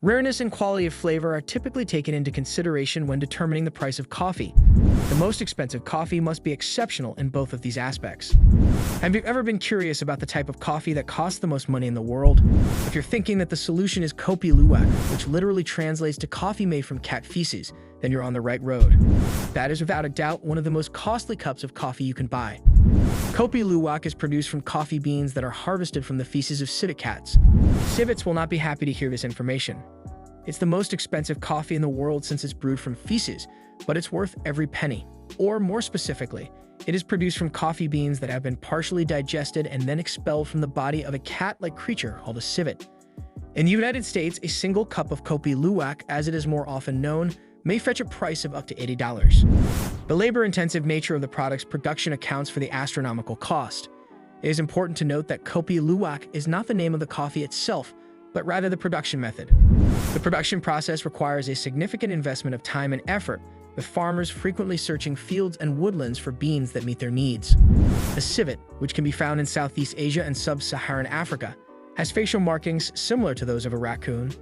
Rareness and quality of flavor are typically taken into consideration when determining the price of coffee. The most expensive coffee must be exceptional in both of these aspects. Have you ever been curious about the type of coffee that costs the most money in the world? If you're thinking that the solution is kopi luwak, which literally translates to coffee made from cat feces, then you're on the right road. That is without a doubt one of the most costly cups of coffee you can buy. Kopi luwak is produced from coffee beans that are harvested from the feces of civet cats. Civets will not be happy to hear this information. It's the most expensive coffee in the world since it's brewed from feces, but it's worth every penny. Or more specifically, it is produced from coffee beans that have been partially digested and then expelled from the body of a cat-like creature called a civet. In the United States, a single cup of kopi luwak, as it is more often known, may fetch a price of up to $80. The labor-intensive nature of the product's production accounts for the astronomical cost. It is important to note that kopi luwak is not the name of the coffee itself, but rather the production method. The production process requires a significant investment of time and effort, with farmers frequently searching fields and woodlands for beans that meet their needs. The civet, which can be found in Southeast Asia and Sub-Saharan Africa, has facial markings similar to those of a raccoon,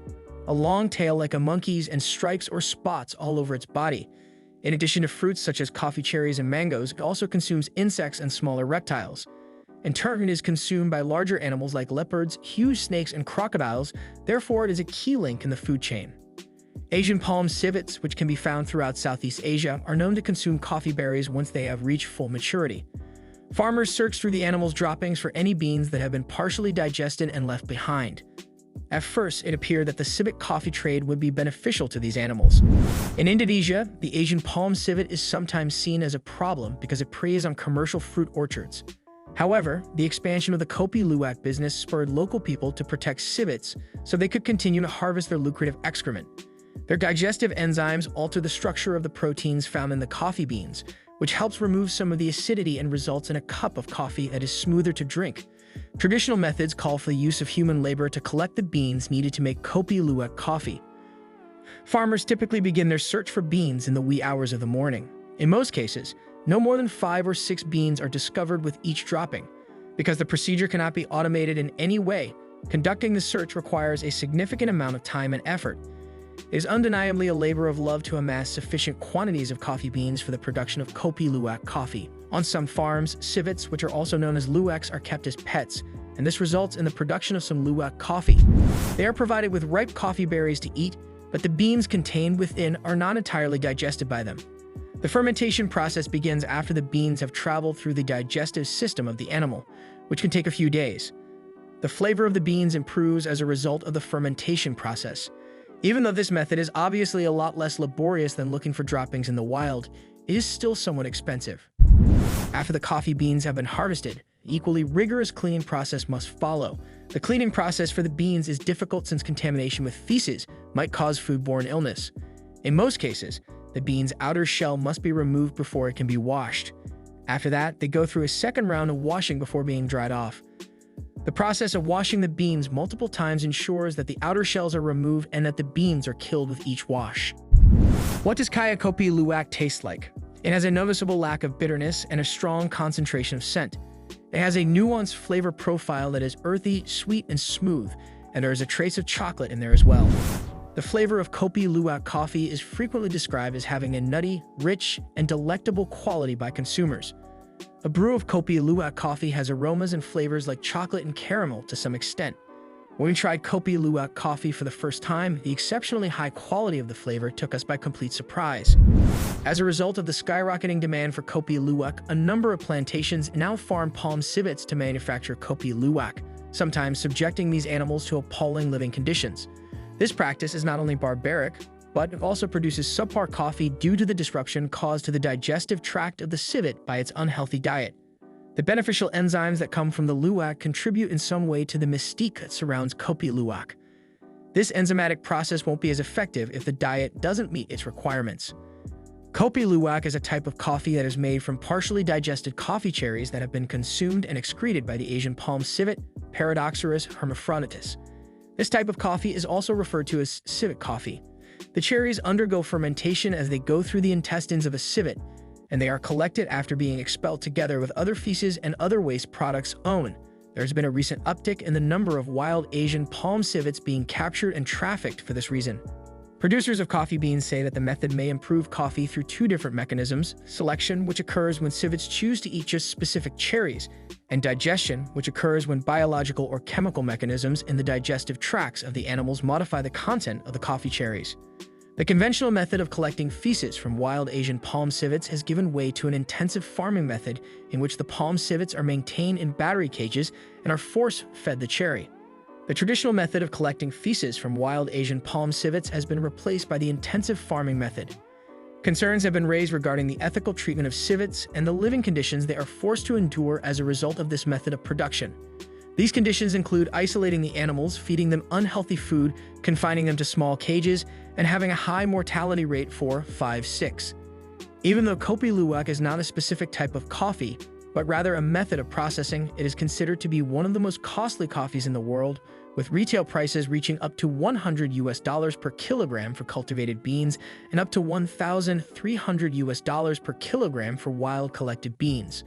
a long tail like a monkey's, and stripes or spots all over its body. In addition to fruits such as coffee cherries and mangoes, it also consumes insects and smaller reptiles. In turn, it is consumed by larger animals like leopards, huge snakes, and crocodiles. Therefore, it is a key link in the food chain. Asian palm civets, which can be found throughout Southeast Asia, are known to consume coffee berries once they have reached full maturity. Farmers search through the animals' droppings for any beans that have been partially digested and left behind. At first, it appeared that the civet coffee trade would be beneficial to these animals. In Indonesia, the Asian palm civet is sometimes seen as a problem because it preys on commercial fruit orchards. However, the expansion of the kopi luwak business spurred local people to protect civets so they could continue to harvest their lucrative excrement. Their digestive enzymes alter the structure of the proteins found in the coffee beans, which helps remove some of the acidity and results in a cup of coffee that is smoother to drink. Traditional methods call for the use of human labor to collect the beans needed to make kopi luwak coffee. Farmers typically begin their search for beans in the wee hours of the morning. In most cases, no more than 5 or 6 beans are discovered with each dropping. Because the procedure cannot be automated in any way, conducting the search requires a significant amount of time and effort. It is undeniably a labor of love to amass sufficient quantities of coffee beans for the production of kopi luwak coffee. On some farms, civets, which are also known as luwaks, are kept as pets, and this results in the production of some luwak coffee. They are provided with ripe coffee berries to eat, but the beans contained within are not entirely digested by them. The fermentation process begins after the beans have traveled through the digestive system of the animal, which can take a few days. The flavor of the beans improves as a result of the fermentation process. Even though this method is obviously a lot less laborious than looking for droppings in the wild, it is still somewhat expensive. After the coffee beans have been harvested, an equally rigorous cleaning process must follow. The cleaning process for the beans is difficult since contamination with feces might cause foodborne illness. In most cases, the bean's outer shell must be removed before it can be washed. After that, they go through a second round of washing before being dried off. The process of washing the beans multiple times ensures that the outer shells are removed and that the beans are killed with each wash. What does kaya kopi luwak taste like? It has a noticeable lack of bitterness and a strong concentration of scent. It has a nuanced flavor profile that is earthy, sweet, and smooth, and there is a trace of chocolate in there as well. The flavor of kopi luwak coffee is frequently described as having a nutty, rich, and delectable quality by consumers. A brew of kopi luwak coffee has aromas and flavors like chocolate and caramel to some extent. When we tried kopi luwak coffee for the first time, the exceptionally high quality of the flavor took us by complete surprise. As a result of the skyrocketing demand for kopi luwak, a number of plantations now farm palm civets to manufacture kopi luwak, sometimes subjecting these animals to appalling living conditions. This practice is not only barbaric, but it also produces subpar coffee due to the disruption caused to the digestive tract of the civet by its unhealthy diet. The beneficial enzymes that come from the luwak contribute in some way to the mystique that surrounds kopi luwak. This enzymatic process won't be as effective if the diet doesn't meet its requirements. Kopi luwak is a type of coffee that is made from partially digested coffee cherries that have been consumed and excreted by the Asian palm civet, Paradoxurus hermaphroditus. This type of coffee is also referred to as civet coffee. The cherries undergo fermentation as they go through the intestines of a civet, and they are collected after being expelled together with other feces and other waste products own. There's been a recent uptick in the number of wild Asian palm civets being captured and trafficked for this reason. Producers of coffee beans say that the method may improve coffee through two different mechanisms: selection, which occurs when civets choose to eat just specific cherries, and digestion, which occurs when biological or chemical mechanisms in the digestive tracts of the animals modify the content of the coffee cherries. The conventional method of collecting feces from wild Asian palm civets has given way to an intensive farming method in which the palm civets are maintained in battery cages and are force-fed the cherry. The traditional method of collecting feces from wild Asian palm civets has been replaced by the intensive farming method. Concerns have been raised regarding the ethical treatment of civets and the living conditions they are forced to endure as a result of this method of production. These conditions include isolating the animals, feeding them unhealthy food, confining them to small cages, and having a high mortality rate for 5-6. Even though kopi luwak is not a specific type of coffee, but rather a method of processing, it is considered to be one of the most costly coffees in the world, with retail prices reaching up to $100 per kilogram for cultivated beans and up to $1,300 per kilogram for wild collected beans.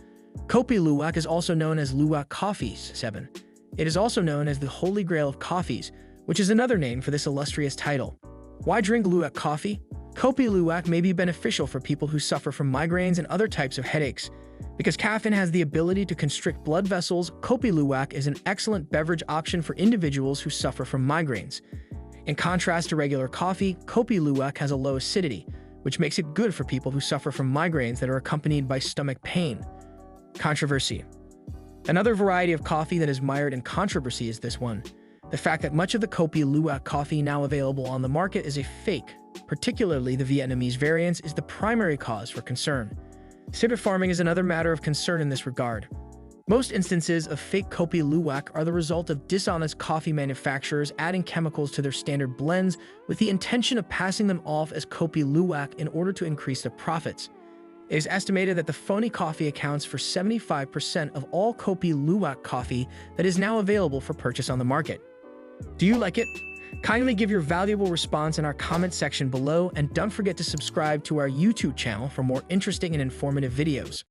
Kopi luwak is also known as luwak coffees 7. It is also known as the Holy Grail of coffees, which is another name for this illustrious title. Why drink luwak coffee? Kopi luwak may be beneficial for people who suffer from migraines and other types of headaches. Because caffeine has the ability to constrict blood vessels, kopi luwak is an excellent beverage option for individuals who suffer from migraines. In contrast to regular coffee, kopi luwak has a low acidity, which makes it good for people who suffer from migraines that are accompanied by stomach pain. Controversy. Another variety of coffee that is mired in controversy is this one. The fact that much of the kopi luwak coffee now available on the market is a fake, particularly the Vietnamese variants, is the primary cause for concern. Civet farming is another matter of concern in this regard. Most instances of fake kopi luwak are the result of dishonest coffee manufacturers adding chemicals to their standard blends with the intention of passing them off as kopi luwak in order to increase their profits. It is estimated that the phony coffee accounts for 75% of all kopi luwak coffee that is now available for purchase on the market. Do you like it? Kindly give your valuable response in our comment section below, and don't forget to subscribe to our YouTube channel for more interesting and informative videos.